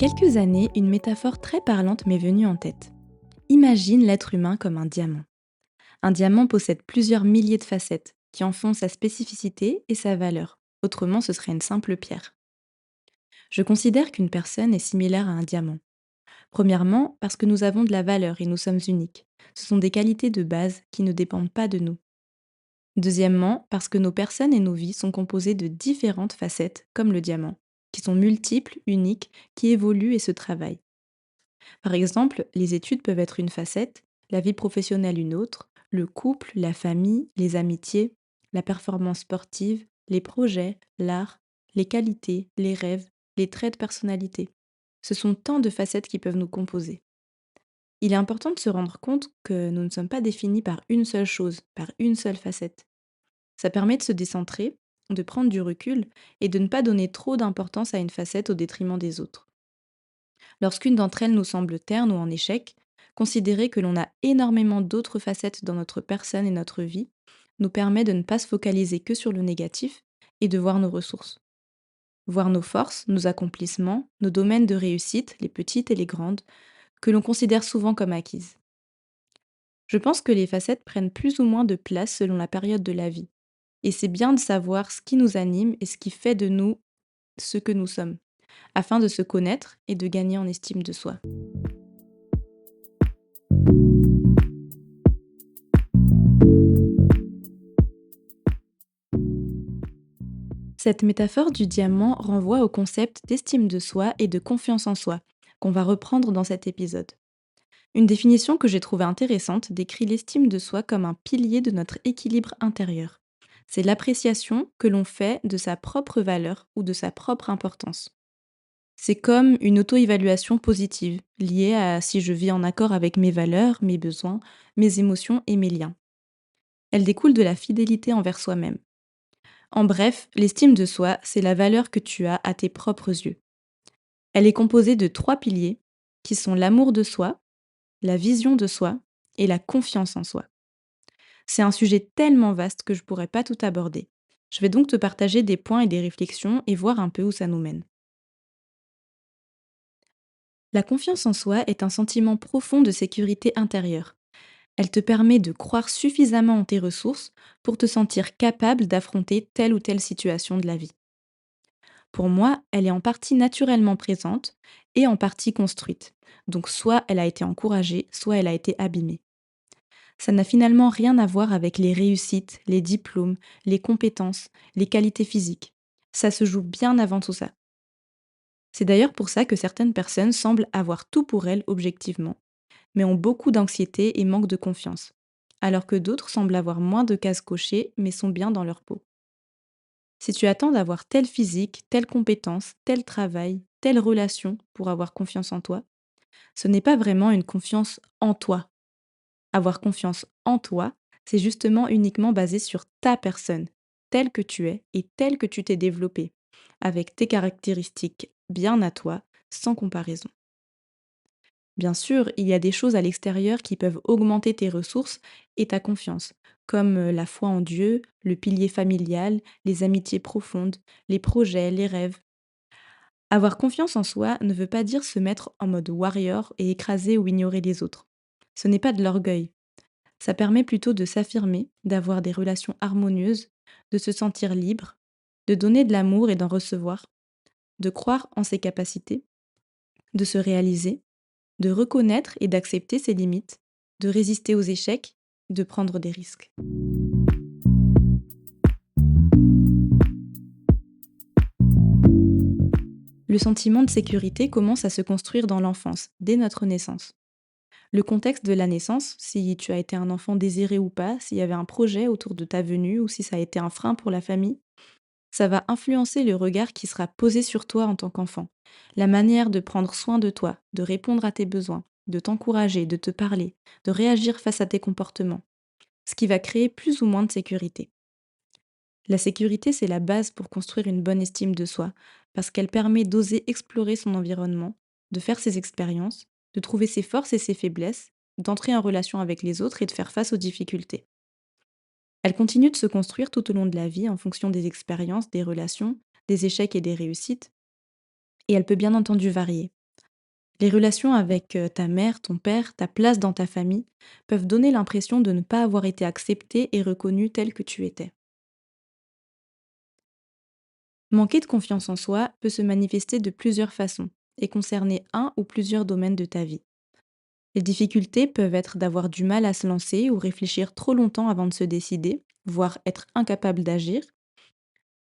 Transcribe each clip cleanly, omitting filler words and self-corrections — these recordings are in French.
quelques années, une métaphore très parlante m'est venue en tête. Imagine l'être humain comme un diamant. Un diamant possède plusieurs milliers de facettes qui en font sa spécificité et sa valeur. Autrement, ce serait une simple pierre. Je considère qu'une personne est similaire à un diamant. Premièrement, parce que nous avons de la valeur et nous sommes uniques. Ce sont des qualités de base qui ne dépendent pas de nous. Deuxièmement, parce que nos personnes et nos vies sont composées de différentes facettes, comme le diamant, qui sont multiples, uniques, qui évoluent et se travaillent. Par exemple, les études peuvent être une facette, la vie professionnelle une autre, le couple, la famille, les amitiés, la performance sportive, les projets, l'art, les qualités, les rêves, les traits de personnalité. Ce sont tant de facettes qui peuvent nous composer. Il est important de se rendre compte que nous ne sommes pas définis par une seule chose, par une seule facette. Ça permet de se décentrer, de prendre du recul et de ne pas donner trop d'importance à une facette au détriment des autres. Lorsqu'une d'entre elles nous semble terne ou en échec, considérer que l'on a énormément d'autres facettes dans notre personne et notre vie nous permet de ne pas se focaliser que sur le négatif et de voir nos ressources. Voir nos forces, nos accomplissements, nos domaines de réussite, les petites et les grandes, que l'on considère souvent comme acquises. Je pense que les facettes prennent plus ou moins de place selon la période de la vie. Et c'est bien de savoir ce qui nous anime et ce qui fait de nous ce que nous sommes, afin de se connaître et de gagner en estime de soi. Cette métaphore du diamant renvoie au concept d'estime de soi et de confiance en soi, qu'on va reprendre dans cet épisode. Une définition que j'ai trouvée intéressante décrit l'estime de soi comme un pilier de notre équilibre intérieur. C'est l'appréciation que l'on fait de sa propre valeur ou de sa propre importance. C'est comme une auto-évaluation positive, liée à si je vis en accord avec mes valeurs, mes besoins, mes émotions et mes liens. Elle découle de la fidélité envers soi-même. En bref, l'estime de soi, c'est la valeur que tu as à tes propres yeux. Elle est composée de 3 piliers, qui sont l'amour de soi, la vision de soi et la confiance en soi. C'est un sujet tellement vaste que je ne pourrais pas tout aborder. Je vais donc te partager des points et des réflexions et voir un peu où ça nous mène. La confiance en soi est un sentiment profond de sécurité intérieure. Elle te permet de croire suffisamment en tes ressources pour te sentir capable d'affronter telle ou telle situation de la vie. Pour moi, elle est en partie naturellement présente et en partie construite. Donc soit elle a été encouragée, soit elle a été abîmée. Ça n'a finalement rien à voir avec les réussites, les diplômes, les compétences, les qualités physiques. Ça se joue bien avant tout ça. C'est d'ailleurs pour ça que certaines personnes semblent avoir tout pour elles objectivement, mais ont beaucoup d'anxiété et manquent de confiance, alors que d'autres semblent avoir moins de cases cochées mais sont bien dans leur peau. Si tu attends d'avoir tel physique, telle compétence, tel travail, telle relation pour avoir confiance en toi, ce n'est pas vraiment une confiance en toi. Avoir confiance en toi, c'est justement uniquement basé sur ta personne, telle que tu es et telle que tu t'es développée, avec tes caractéristiques bien à toi, sans comparaison. Bien sûr, il y a des choses à l'extérieur qui peuvent augmenter tes ressources et ta confiance, comme la foi en Dieu, le pilier familial, les amitiés profondes, les projets, les rêves. Avoir confiance en soi ne veut pas dire se mettre en mode warrior et écraser ou ignorer les autres. Ce n'est pas de l'orgueil. Ça permet plutôt de s'affirmer, d'avoir des relations harmonieuses, de se sentir libre, de donner de l'amour et d'en recevoir, de croire en ses capacités, de se réaliser, de reconnaître et d'accepter ses limites, de résister aux échecs, de prendre des risques. Le sentiment de sécurité commence à se construire dans l'enfance, dès notre naissance. Le contexte de la naissance, si tu as été un enfant désiré ou pas, s'il y avait un projet autour de ta venue ou si ça a été un frein pour la famille, ça va influencer le regard qui sera posé sur toi en tant qu'enfant, la manière de prendre soin de toi, de répondre à tes besoins, de t'encourager, de te parler, de réagir face à tes comportements, ce qui va créer plus ou moins de sécurité. La sécurité, c'est la base pour construire une bonne estime de soi, parce qu'elle permet d'oser explorer son environnement, de faire ses expériences, de trouver ses forces et ses faiblesses, d'entrer en relation avec les autres et de faire face aux difficultés. Elle continue de se construire tout au long de la vie en fonction des expériences, des relations, des échecs et des réussites, et elle peut bien entendu varier. Les relations avec ta mère, ton père, ta place dans ta famille peuvent donner l'impression de ne pas avoir été accepté et reconnu tel que tu étais. Manquer de confiance en soi peut se manifester de plusieurs façons et concerner un ou plusieurs domaines de ta vie. Les difficultés peuvent être d'avoir du mal à se lancer ou réfléchir trop longtemps avant de se décider, voire être incapable d'agir.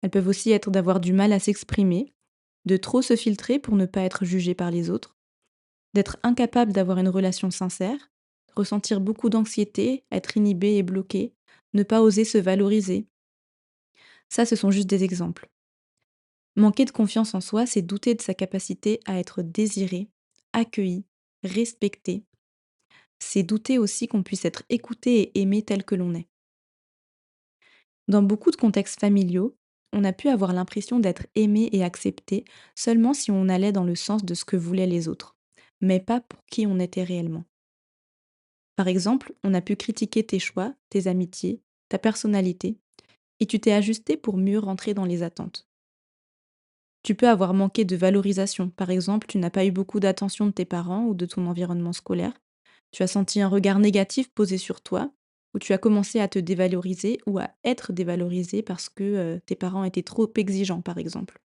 Elles peuvent aussi être d'avoir du mal à s'exprimer, de trop se filtrer pour ne pas être jugé par les autres, d'être incapable d'avoir une relation sincère, ressentir beaucoup d'anxiété, être inhibé et bloqué, ne pas oser se valoriser. Ça, ce sont juste des exemples. Manquer de confiance en soi, c'est douter de sa capacité à être désiré, accueilli, respecté. C'est douter aussi qu'on puisse être écouté et aimé tel que l'on est. Dans beaucoup de contextes familiaux, on a pu avoir l'impression d'être aimé et accepté seulement si on allait dans le sens de ce que voulaient les autres, mais pas pour qui on était réellement. Par exemple, on a pu critiquer tes choix, tes amitiés, ta personnalité, et tu t'es ajusté pour mieux rentrer dans les attentes. Tu peux avoir manqué de valorisation. Par exemple, tu n'as pas eu beaucoup d'attention de tes parents ou de ton environnement scolaire. Tu as senti un regard négatif posé sur toi, ou tu as commencé à te dévaloriser ou à être dévalorisé parce que tes parents étaient trop exigeants, par exemple.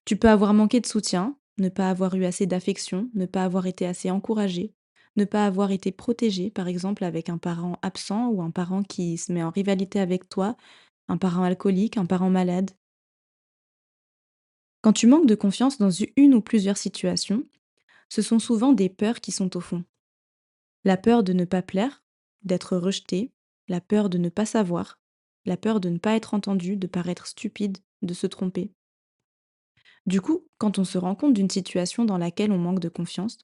Tu peux avoir manqué de soutien, ne pas avoir eu assez d'affection, ne pas avoir été assez encouragé, ne pas avoir été protégé, par exemple avec un parent absent ou un parent qui se met en rivalité avec toi, un parent alcoolique, un parent malade. Quand tu manques de confiance dans une ou plusieurs situations, ce sont souvent des peurs qui sont au fond. La peur de ne pas plaire, d'être rejeté, la peur de ne pas savoir, la peur de ne pas être entendu, de paraître stupide, de se tromper. Du coup, quand on se rend compte d'une situation dans laquelle on manque de confiance,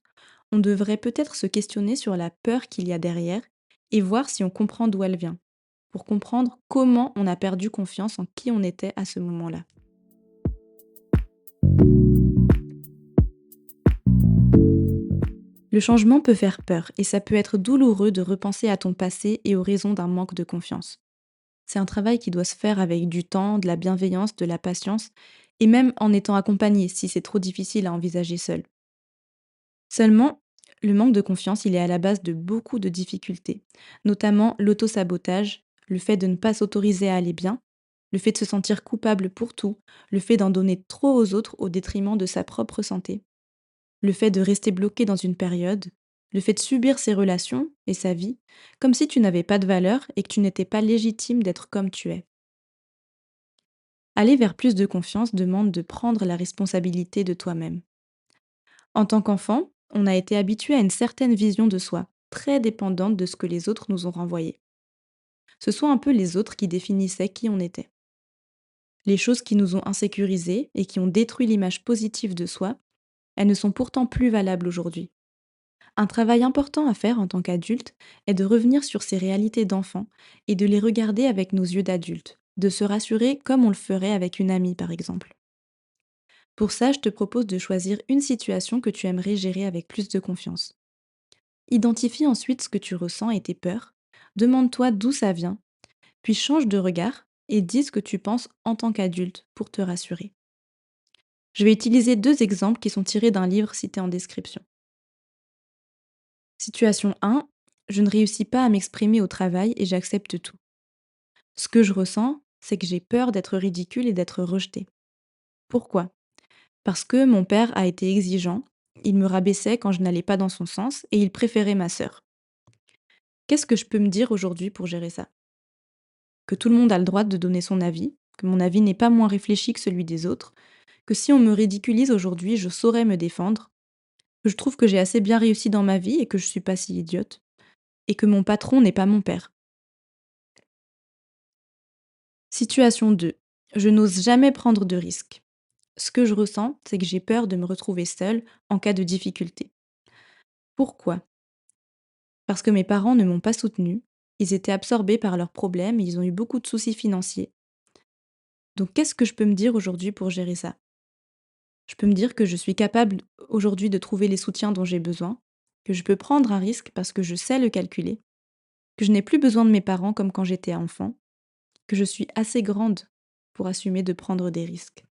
on devrait peut-être se questionner sur la peur qu'il y a derrière et voir si on comprend d'où elle vient, pour comprendre comment on a perdu confiance en qui on était à ce moment-là. Le changement peut faire peur et ça peut être douloureux de repenser à ton passé et aux raisons d'un manque de confiance. C'est un travail qui doit se faire avec du temps, de la bienveillance, de la patience et même en étant accompagné si c'est trop difficile à envisager seul. Seulement, le manque de confiance, il est à la base de beaucoup de difficultés, notamment l'autosabotage, le fait de ne pas s'autoriser à aller bien, le fait de se sentir coupable pour tout, le fait d'en donner trop aux autres au détriment de sa propre santé, le fait de rester bloqué dans une période, le fait de subir ses relations et sa vie, comme si tu n'avais pas de valeur et que tu n'étais pas légitime d'être comme tu es. Aller vers plus de confiance demande de prendre la responsabilité de toi-même. En tant qu'enfant, on a été habitué à une certaine vision de soi, très dépendante de ce que les autres nous ont renvoyé. Ce sont un peu les autres qui définissaient qui on était. Les choses qui nous ont insécurisés et qui ont détruit l'image positive de soi, elles ne sont pourtant plus valables aujourd'hui. Un travail important à faire en tant qu'adulte est de revenir sur ces réalités d'enfant et de les regarder avec nos yeux d'adulte, de se rassurer comme on le ferait avec une amie par exemple. Pour ça, je te propose de choisir une situation que tu aimerais gérer avec plus de confiance. Identifie ensuite ce que tu ressens et tes peurs. Demande-toi d'où ça vient, puis change de regard et dis ce que tu penses en tant qu'adulte pour te rassurer. Je vais utiliser deux exemples qui sont tirés d'un livre cité en description. Situation 1. Je ne réussis pas à m'exprimer au travail et j'accepte tout. Ce que je ressens, c'est que j'ai peur d'être ridicule et d'être rejetée. Pourquoi? Parce que mon père a été exigeant, il me rabaissait quand je n'allais pas dans son sens et il préférait ma sœur. Qu'est-ce que je peux me dire aujourd'hui pour gérer ça? Que tout le monde a le droit de donner son avis, que mon avis n'est pas moins réfléchi que celui des autres, que si on me ridiculise aujourd'hui, je saurais me défendre, que je trouve que j'ai assez bien réussi dans ma vie et que je suis pas si idiote, et que mon patron n'est pas mon père. Situation 2. Je n'ose jamais prendre de risques. Ce que je ressens, c'est que j'ai peur de me retrouver seule en cas de difficulté. Pourquoi? Parce que mes parents ne m'ont pas soutenue, ils étaient absorbés par leurs problèmes et ils ont eu beaucoup de soucis financiers. Donc qu'est-ce que je peux me dire aujourd'hui pour gérer ça? Je peux me dire que je suis capable aujourd'hui de trouver les soutiens dont j'ai besoin, que je peux prendre un risque parce que je sais le calculer, que je n'ai plus besoin de mes parents comme quand j'étais enfant, que je suis assez grande pour assumer de prendre des risques.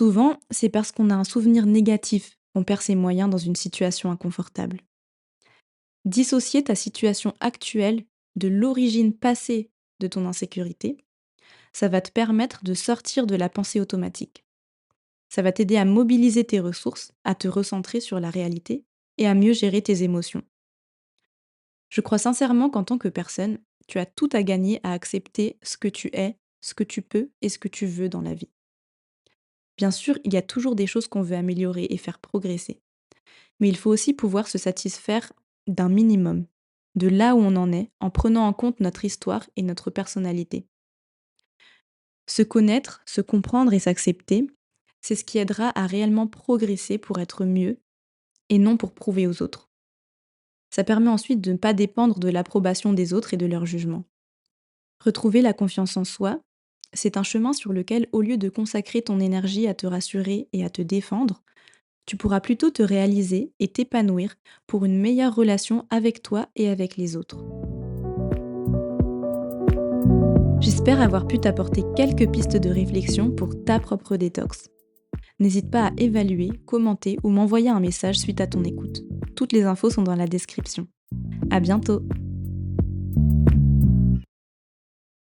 Souvent, c'est parce qu'on a un souvenir négatif qu'on perd ses moyens dans une situation inconfortable. Dissocier ta situation actuelle de l'origine passée de ton insécurité, ça va te permettre de sortir de la pensée automatique. Ça va t'aider à mobiliser tes ressources, à te recentrer sur la réalité et à mieux gérer tes émotions. Je crois sincèrement qu'en tant que personne, tu as tout à gagner à accepter ce que tu es, ce que tu peux et ce que tu veux dans la vie. Bien sûr, il y a toujours des choses qu'on veut améliorer et faire progresser. Mais il faut aussi pouvoir se satisfaire d'un minimum, de là où on en est, en prenant en compte notre histoire et notre personnalité. Se connaître, se comprendre et s'accepter, c'est ce qui aidera à réellement progresser pour être mieux et non pour prouver aux autres. Ça permet ensuite de ne pas dépendre de l'approbation des autres et de leur jugement. Retrouver la confiance en soi, c'est un chemin sur lequel, au lieu de consacrer ton énergie à te rassurer et à te défendre, tu pourras plutôt te réaliser et t'épanouir pour une meilleure relation avec toi et avec les autres. J'espère avoir pu t'apporter quelques pistes de réflexion pour ta propre détox. N'hésite pas à évaluer, commenter ou m'envoyer un message suite à ton écoute. Toutes les infos sont dans la description. À bientôt!